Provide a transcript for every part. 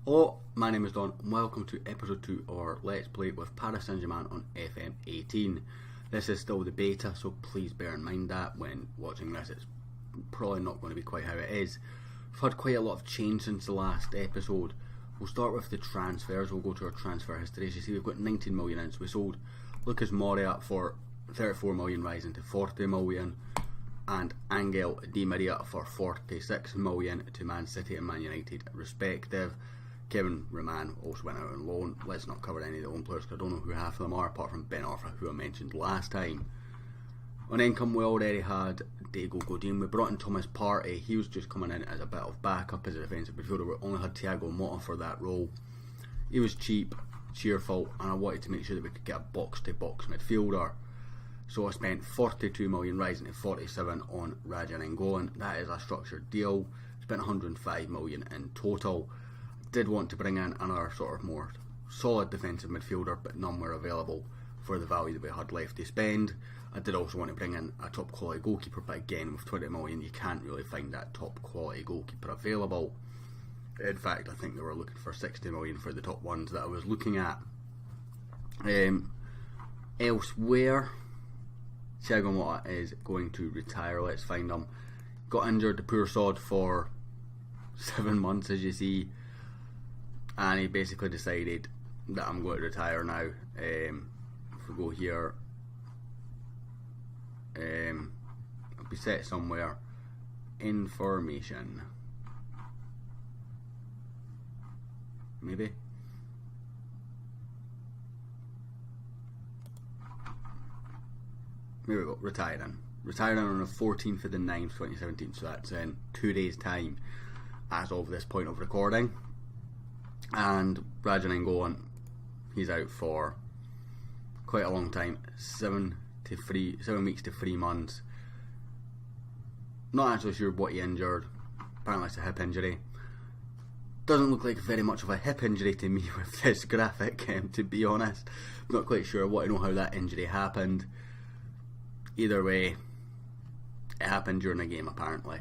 Hello, my name is Don and welcome to episode 2 of our Let's Play with Paris Saint Germain on FM18. This is still the beta, so please bear in mind that when watching this it's probably not going to be quite how it is. We've had quite a lot of change since the last episode. We'll start with the transfers. We'll go to our transfer history. As you see, we've got 19 million in, so we sold Lucas Moura for 34 million, rising to 40 million, and Angel Di Maria for 46 million to Man City and Man United respective. Kevin Roman also went out on loan. Let's not cover any of the loan players because I don't know who half of them are, apart from Ben Arfa, who I mentioned last time. On income, we already had Diego Godin. We brought in Thomas Partey. He was just coming in as a bit of backup as a defensive midfielder. We only had Thiago Motta for that role. He was cheap, cheerful, and I wanted to make sure that we could get a box-to-box midfielder. So I spent 42 million, rising to 47 on Raja Nainggolan. That is a structured deal. Spent 105 million in total. Did want to bring in another sort of more solid defensive midfielder, but none were available for the value that we had left to spend. I did also want to bring in a top quality goalkeeper, but again, with 20 million you can't really find that top quality goalkeeper available. In fact, I think they were looking for 60 million for the top ones that I was looking at. Elsewhere, Thiago Motta is going to retire. Let's find him. Got injured, the poor sod, for 7 months, as you see. And he basically decided that I'm going to retire now. If we go here, I'll be set somewhere. Information. Maybe. Here we go, retiring. Retiring on the 14th of the 9th, 2017, so that's in 2 days' time as of this point of recording. And Raja Nainggolan, he's out for quite a long time, 7 weeks to 3 months. Not actually sure what he injured. Apparently it's a hip injury. Doesn't look like very much of a hip injury to me with this graphic, to be honest. I'm not quite sure. I want to know how that injury happened. Either way, it happened during a game apparently.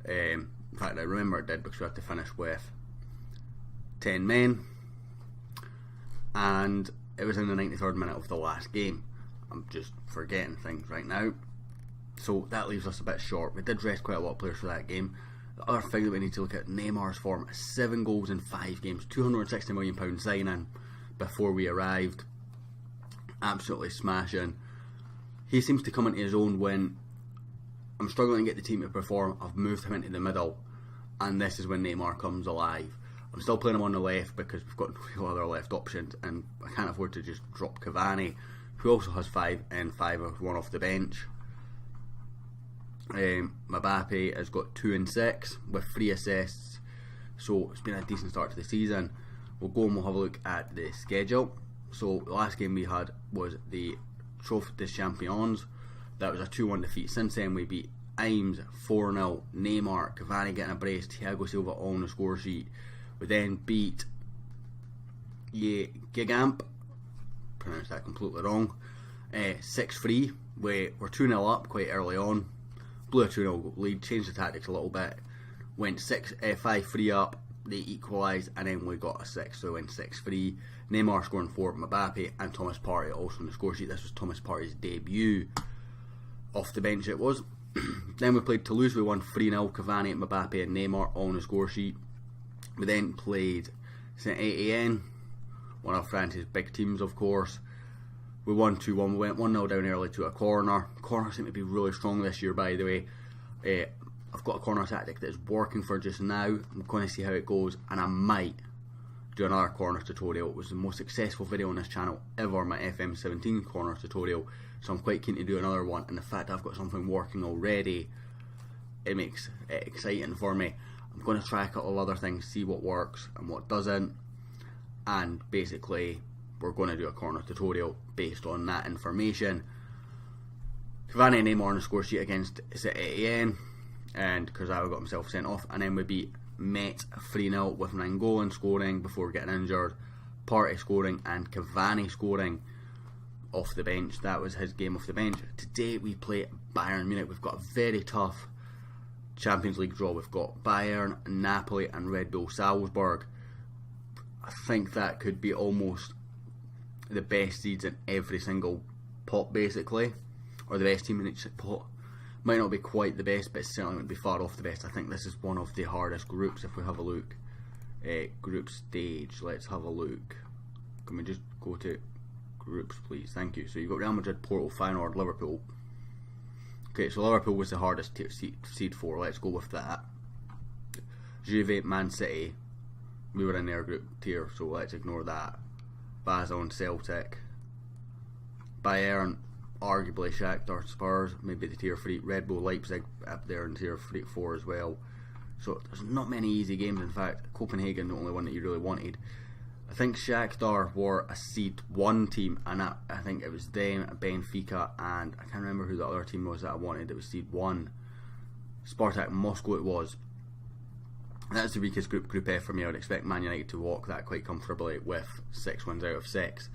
In fact, I remember it did because we had to finish with 10 men, and it was in the 93rd minute of the last game. I'm just forgetting things right now, so that leaves us a bit short. We did rest quite a lot of players for that game. The other thing that we need to look at, Neymar's form. 7 goals in 5 games, £260 million signing before we arrived. Absolutely smashing. He seems to come into his own when I'm struggling to get the team to perform. I've moved him into the middle, and this is when Neymar comes alive. I'm still playing him on the left because we've got no other left options, and I can't afford to just drop Cavani, who also has 5 and 5 of 1 off the bench. Mbappe has got 2 and 6 with 3 assists, so it's been a decent start to the season. We'll go and we'll have a look at the schedule. So the last game we had was the Trophée des Champions. That was a 2-1 defeat. Since then we beat Imes 4-0, Neymar, Cavani getting a brace, Thiago Silva all on the score sheet. We then beat Gigamp, pronounced that completely wrong, 6-3. We were 2-0 up quite early on, blew a 2-0 lead, changed the tactics a little bit, went 5-3 up, they equalised, and then we got a 6, so we went 6-3. Neymar scoring 4, Mbappe and Thomas Partey also on the score sheet. This was Thomas Partey's debut off the bench it was. Then we played Toulouse, we won 3-0, Cavani, Mbappe and Neymar all on the score sheet. We then played Saint Etienne, one of France's big teams of course. We won 2-1, we went 1-0 down early to a corner. Corners seem to be really strong this year, by the way. I've got a corner tactic that is working for just now. I'm going to see how it goes, and I might do another corner tutorial. It was the most successful video on this channel ever, my FM17 corner tutorial, so I'm quite keen to do another one, and the fact that I've got something working already, it makes it exciting for me. I'm going to try a couple of other things, see what works and what doesn't, and basically we're going to do a corner tutorial based on that information. Cavani and Neymar on the score sheet against Saint Etienne, and Kurzawa got himself sent off, and then we beat Met 3-0 with Nainggolan scoring before getting injured, Partey scoring and Cavani scoring off the bench. That was his game off the bench. Today we play Bayern Munich. We've got a very tough Champions League draw. We've got Bayern, Napoli and Red Bull Salzburg. I think that could be almost the best seeds in every single pot, basically, or the best team in each pot. Might not be quite the best, but it certainly won't be far off the best. I think this is one of the hardest groups. If we have a look, group stage, let's have a look. Can we just go to groups, please? Thank you. So you've got Real Madrid, Porto, Feyenoord, Liverpool. Okay, so Liverpool was the hardest seed for. Let's go with that. Juve, Man City, we were in their group tier, so let's ignore that. Basel and Celtic. Bayern, arguably Shakhtar, Spurs, maybe the tier 3. Red Bull, Leipzig up there in tier 4 as well. So there's not many easy games. In fact, Copenhagen, the only one that you really wanted. I think Shakhtar were a seed 1 team, and I think it was them, Benfica, and I can't remember who the other team was that I wanted. It was seed 1. Spartak Moscow it was. That's the weakest group, Group F for me. I would expect Man United to walk that quite comfortably with 6 wins out of 6.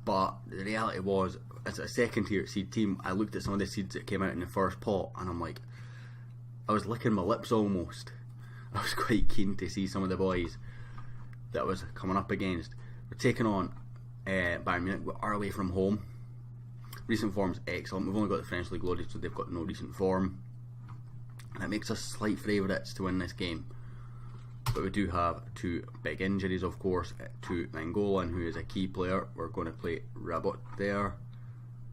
But the reality was, as a second tier seed team, I looked at some of the seeds that came out in the first pot, and I'm like, I was licking my lips almost. I was quite keen to see some of the boys that I was coming up against. We're taking on Bayern Munich. We are away from home. Recent form's excellent. We've only got the French League loaded, so they've got no recent form. And it makes us slight favourites to win this game. But we do have 2 big injuries, of course, to Nangolan, who is a key player. We're going to play Rabot there.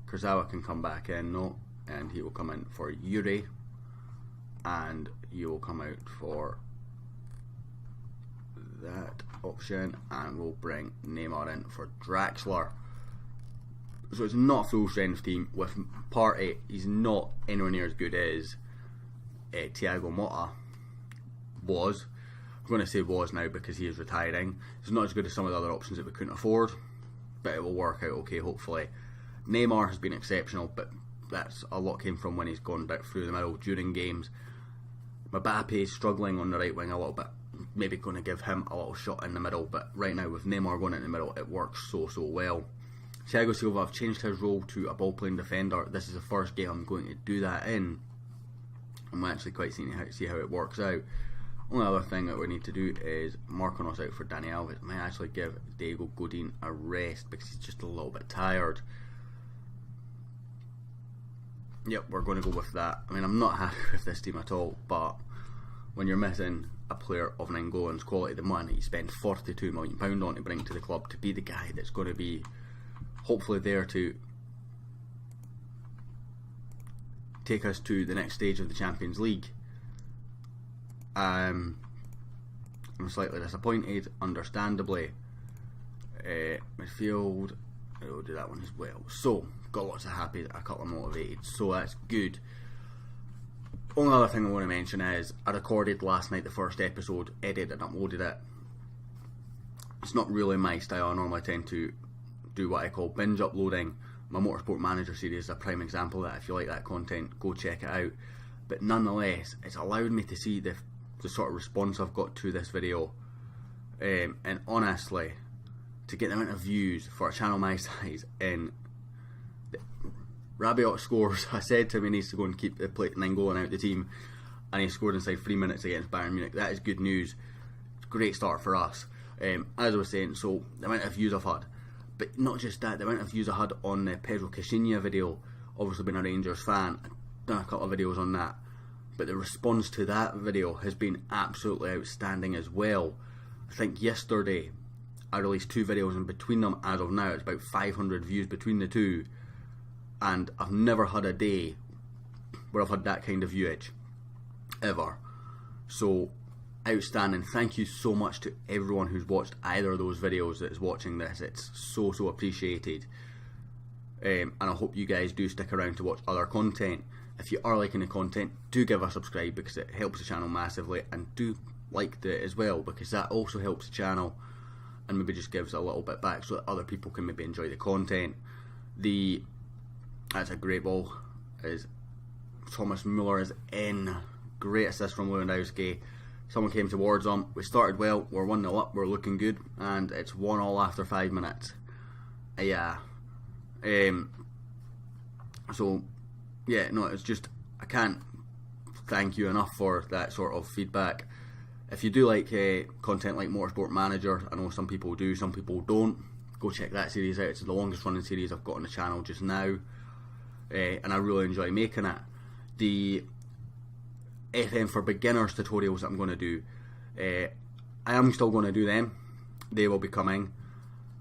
Kurzawa can come back in, no, and he will come in for Yuri, and he will come out for that option, and we'll bring Neymar in for Draxler. So it's not a full strength team. With Partey, he's not anywhere near as good as Thiago Motta was. I'm going to say was now because he is retiring. It's not as good as some of the other options that we couldn't afford, but it will work out okay, hopefully. Neymar has been exceptional, but that's a lot came from when he's gone back through the middle during games. Mbappe is struggling on the right wing a little bit. Maybe going to give him a little shot in the middle, but right now with Neymar going in the middle, it works so well. Thiago Silva, I've changed his role to a ball-playing defender. This is the first game I'm going to do that in. I'm actually quite keen to see how it works out. Only other thing that we need to do is Marquinhos out for Dani Alves. I might actually give Diego Godin a rest because he's just a little bit tired. Yep, we're going to go with that. I mean, I'm not happy with this team at all, but when you're missing a player of Nangolan's quality, the money you spend £42 million on to bring to the club to be the guy that's going to be hopefully there to take us to the next stage of the Champions League. I'm slightly disappointed, understandably. Midfield, we'll do that one as well. So, got lots of happy, a couple of motivated, so that's good. Only other thing I want to mention is I recorded last night the first episode, edited and uploaded it. It's not really my style. I normally tend to do what I call binge uploading. My Motorsport Manager series is a prime example of that. If you like that content, go check it out. But nonetheless, it's allowed me to see the sort of response I've got to this video, and honestly, to get the amount of views for a channel my size in Rabiot scores. I said to him he needs to go and keep the plate Nangolan out the team, and he scored inside 3 minutes against Bayern Munich. That is good news. Great start for us. As I was saying, so the amount of views I've had, but not just that, the amount of views I had on the Pedro Caixinha video. Obviously being a Rangers fan, I've done a couple of videos on that, but the response to that video has been absolutely outstanding as well. I think yesterday I released 2 videos, and between them, as of now, it's about 500 views between the 2, and I've never had a day where I've had that kind of viewage ever. So outstanding. Thank you so much to everyone who's watched either of those videos that is watching this. It's so appreciated, and I hope you guys do stick around to watch other content. If you are liking the content, do give a subscribe because it helps the channel massively, and do like it as well because that also helps the channel and maybe just gives a little bit back so that other people can maybe enjoy the content. That's a great ball. Is Thomas Müller is in. Great assist from Lewandowski. Someone came towards him. We started well. We're 1-0 up. We're looking good, and it's 1-1 after 5 minutes. Yeah. So yeah, no, it's just I can't thank you enough for that sort of feedback. If you do like content like Motorsport Manager, I know some people do, some people don't, go check that series out. It's the longest running series I've got on the channel just now, and I really enjoy making it. The FM for beginners tutorials that I'm going to do, I am still going to do them. They will be coming.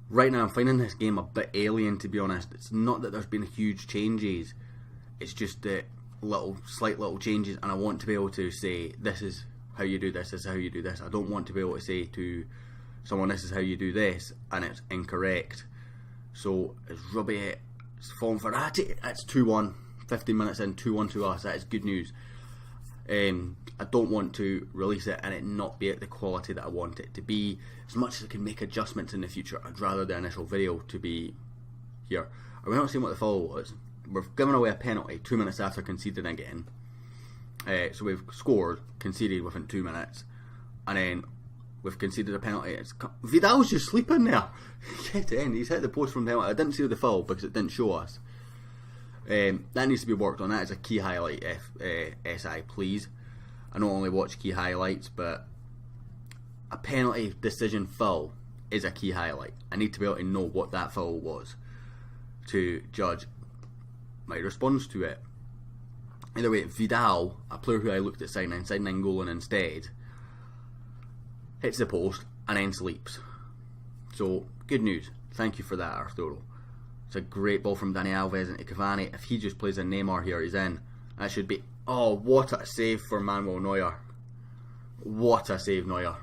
Right now I'm finding this game a bit alien, to be honest. It's not that there's been huge changes, it's just that slight little changes, and I want to be able to say, this is how you do this, this is how you do this. I don't want to be able to say to someone, this is how you do this, and it's incorrect. So it's Ruby, it's falling for that. It's 2-1, 15 minutes in, 2-1 to us. That is good news. I don't want to release it and it not be at the quality that I want it to be. As much as I can make adjustments in the future, I'd rather the initial video to be here. Are we not seeing what the foul was? We've given away a penalty 2 minutes after conceding again. So we've scored, conceded within 2 minutes, and then we've conceded a penalty. Vidal's just sleeping there. Get in. He's hit the post from penalty. I didn't see the foul because it didn't show us. That needs to be worked on. That is a key highlight, SI, please. I not only watch key highlights, but a penalty decision foul is a key highlight. I need to be able to know what that foul was to judge my response to it. Either way, Vidal, a player who I looked at signing Angolan instead, hits the post and then sleeps. So, good news. Thank you for that, Arturo. It's a great ball from Dani Alves into Cavani. If he just plays a Neymar here, he's in. That should be... Oh, what a save for Manuel Neuer. What a save, Neuer.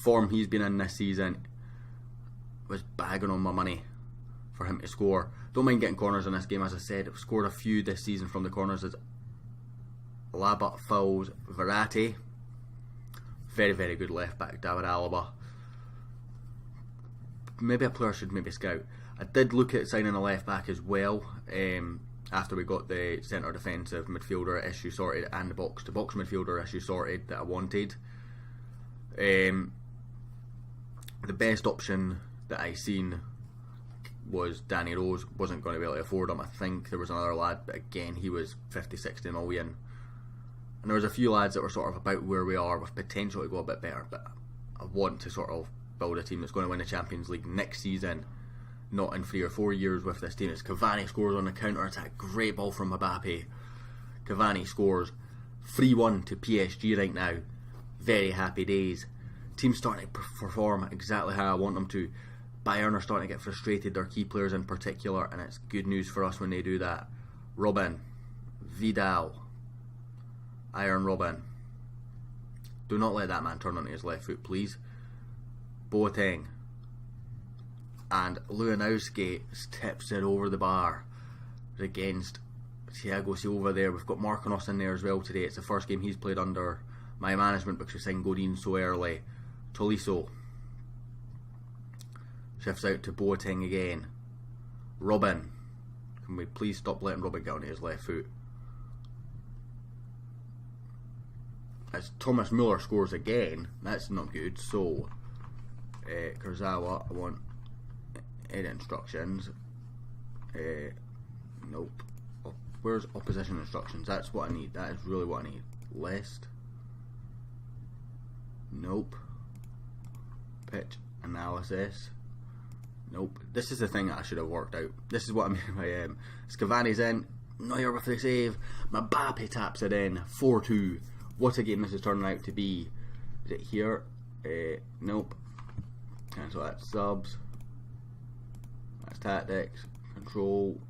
Form he's been in this season was bagging on my money for him to score. Don't mind getting corners in this game, as I said. I've scored a few this season from the corners. As Alaba fouls Verratti. Very, very good left back, David Alaba. Maybe a player should maybe scout. I did look at signing a left back as well, after we got the centre defensive midfielder issue sorted and the box to box midfielder issue sorted that I wanted. The best option that I seen was Danny Rose. Wasn't going to be able to afford him. I think there was another lad, but again he was 50-60 million. And there was a few lads that were sort of about where we are with potential to go a bit better, but I want to sort of build a team that's going to win the Champions League next season, not in 3 or 4 years with this team. It's Cavani scores on the counter attack, great ball from Mbappe. Cavani scores 3-1 to PSG right now. Very happy days. Team's starting to perform exactly how I want them to. Bayern are starting to get frustrated, their key players in particular, and it's good news for us when they do that. Robin, Vidal, Iron Robin. Do not let that man turn onto his left foot, please. Boateng. And Lewandowski tips it over the bar against Thiago Silva there. We've got Marquinhos in there as well today. It's the first game he's played under my management because we signed Godin so early. Tolisso shifts out to Boateng again. Robin. Can we please stop letting Robin get onto his left foot? As Thomas Muller scores again, that's not good. So, Kurzawa, I want edit instructions. Nope. Where's opposition instructions? That's what I need. That is really what I need. List. Nope. Pitch analysis. Nope. This is the thing that I should have worked out. This is what I mean by Cavani's in. Neuer with the save. Mbappe taps it in. 4-2. What a game this is turning out to be. Is it here? Nope. Cancel that. Subs. That's tactics. Control.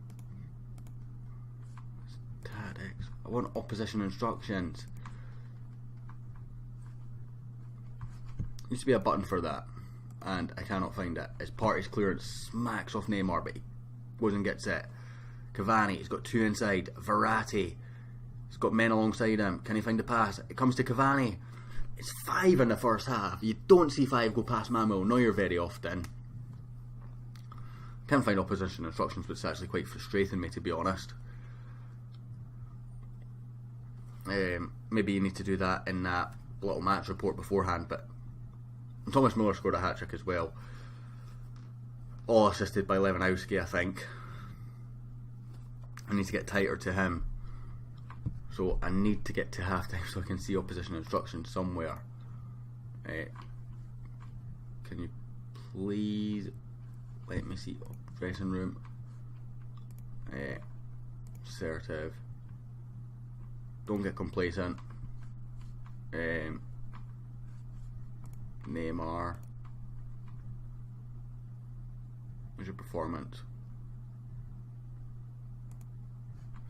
Tactics. I want opposition instructions. Used to be a button for that, and I cannot find it. His party's clearance smacks off Neymar, but he goes and gets it. Cavani, he's got 2 inside. Verratti, he's got men alongside him. Can he find the pass? It comes to Cavani. It's 5 in the first half. You don't see 5 go past Manuel Neuer very often. Can't find opposition instructions, but it's actually quite frustrating me, to be honest. Maybe you need to do that in that little match report beforehand, but Thomas Muller scored a hat-trick as well. All assisted by Lewandowski, I think. I need to get tighter to him. So I need to get to half time so I can see opposition instructions somewhere. Can you please let me see? Dressing room. Assertive. Don't get complacent. Neymar. Where's your performance?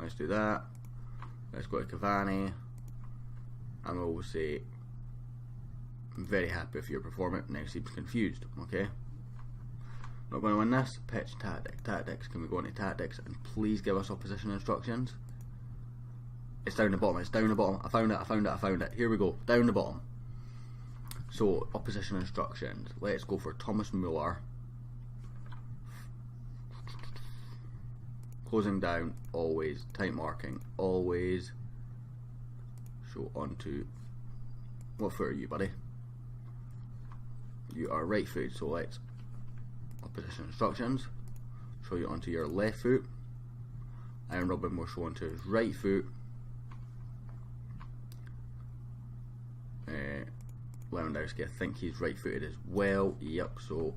Let's do that. Let's go to Cavani. And we'll say, I'm very happy with your performance. Next seems confused. Okay. Not going to win this. Pitch tactics. Can we go into tactics and please give us opposition instructions? It's down the bottom. It's down the bottom. I found it. Here we go. Down the bottom. So opposition instructions. Let's go for Thomas Müller. Closing down, always. Tight marking, always. So on to, what foot are you, buddy? You are right foot, so let's opposition instructions. Show you onto your left foot. Iron Robin will show onto his right foot. Lewandowski, I think he's right footed as well. Yep, so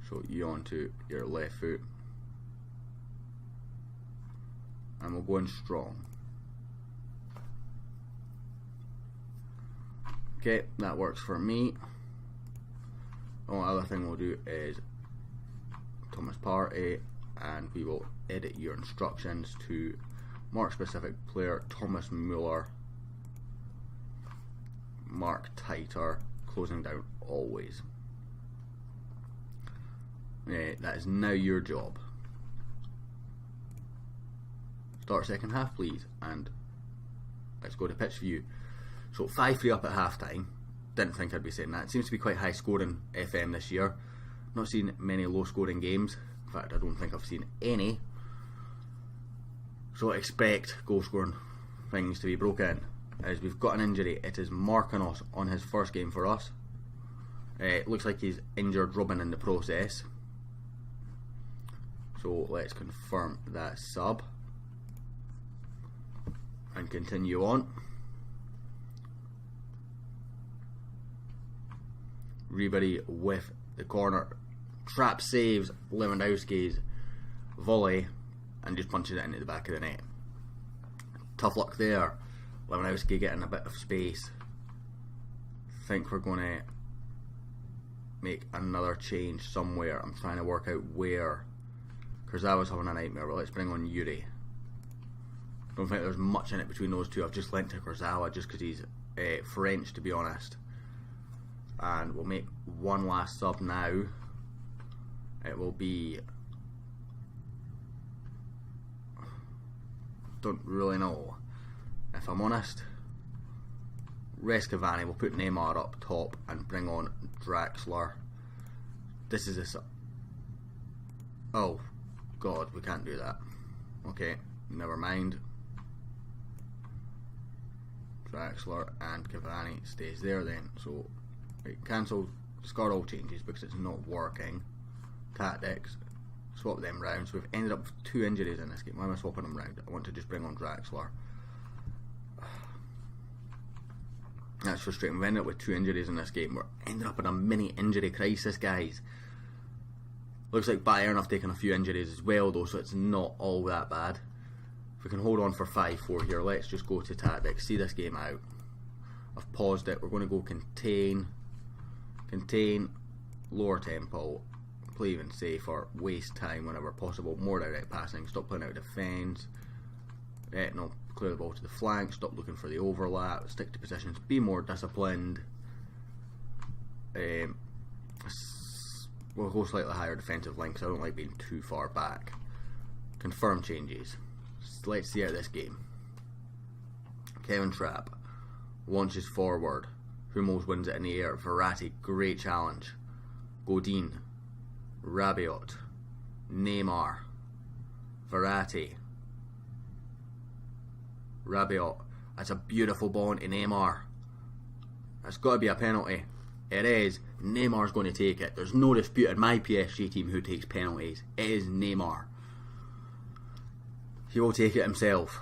show you onto your left foot. And we'll go in strong. Okay, that works for me. Only other thing we'll do is Thomas Partey, and we will edit your instructions to mark specific player Thomas Müller, mark tighter, closing down always. That is now your job. Start second half, please, and let's go to pitch view. So 5-3 up at half time. Didn't think I'd be saying that. It seems to be quite high scoring FM this year. Not seen many low scoring games. In fact, I don't think I've seen any. So I expect goal scoring things to be broken. As we've got an injury, it is Marquinhos on his first game for us. It looks like he's injured Robin in the process. So let's confirm that sub and continue on. Ribery with the corner, trap saves Lewandowski's volley and just punches it into the back of the net. Tough luck there. Lewandowski getting a bit of space. Think we're going to make another change somewhere. I'm trying to work out where. Kurzawa's having a nightmare, but let's bring on Yuri. Don't think there's much in it between those two. I've just lent to Kurzawa just because he's French, to be honest. And we'll make one last sub now. It will be, don't really know, if I'm honest. Rest Cavani, we'll put Neymar up top and bring on Draxler. This is a sub. Oh god, we can't do that. Okay, never mind. Draxler and Cavani stays there then. So cancel, discard all changes because it's not working. Tactics, swap them round. So we've ended up with 2 injuries in this game. Why am I swapping them round? I want to just bring on Draxler. That's frustrating. We've ended up with 2 injuries in this game. We're ended up in a mini injury crisis, guys. Looks like Bayern have taken a few injuries as well though, so it's not all that bad. If we can hold on for 5-4 here, let's just go to tactics, see this game out. I've paused it. We're going to go contain, lower tempo, play even safer, waste time whenever possible, more direct passing, stop playing out defence, no, clear the ball to the flank, stop looking for the overlap, stick to positions, be more disciplined. We'll go slightly higher defensive line because I don't like being too far back. Confirm changes. Let's see out this game. Kevin Trapp launches forward. Hummels wins it in the air. Verratti, great challenge. Godin, Rabiot, Neymar, Verratti, Rabiot. That's a beautiful ball into Neymar. That's got to be a penalty. It is. Neymar's going to take it. There's no dispute in my PSG team who takes penalties. It is Neymar. He will take it himself.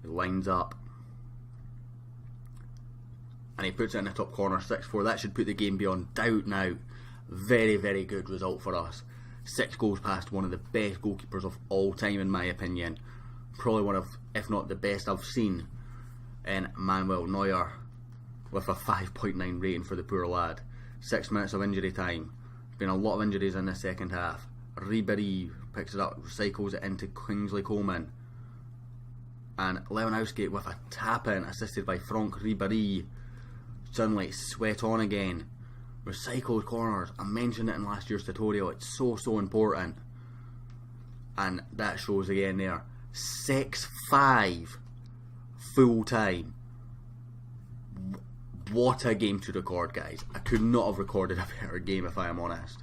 He lines up. And he puts it in the top corner, 6-4. That should put the game beyond doubt now. Very, very good result for us. 6 goals past one of the best goalkeepers of all time, in my opinion. Probably one of, if not the best I've seen, in Manuel Neuer, with a 5.9 rating for the poor lad. 6 minutes of injury time. Been a lot of injuries in the second half. Ribéry picks it up, recycles it into Kingsley Coman. And Lewandowski with a tap-in, assisted by Franck Ribéry. Suddenly sweat on again. Recycled corners. I mentioned it in last year's tutorial. It's so important. And that shows again there. 6-5 full time. What a game to record, guys. I could not have recorded a better game, if I am honest.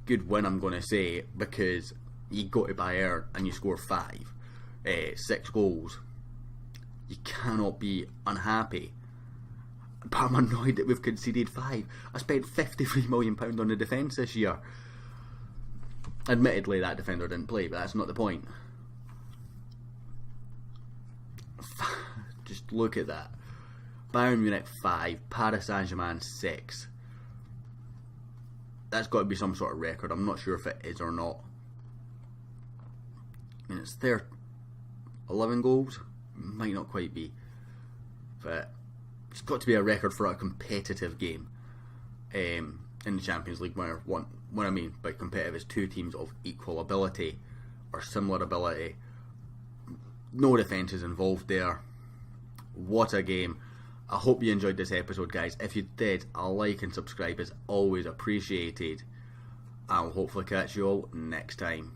Good win, I'm going to say, because you go to Bayern and you score 6 goals. You cannot be unhappy. But I'm annoyed that we've conceded 5. I spent £53 million on the defence this year. Admittedly, that defender didn't play, but that's not the point. Just look at that. Bayern Munich 5, Paris Saint Germain 6. That's got to be some sort of record. I'm not sure if it is or not. I mean, it's there. 11 goals? Might not quite be. But it's got to be a record for a competitive game in the Champions League. What I mean by competitive is 2 teams of equal ability or similar ability. No defences involved there. What a game. I hope you enjoyed this episode, guys. If you did, a like and subscribe is always appreciated. I'll hopefully catch you all next time.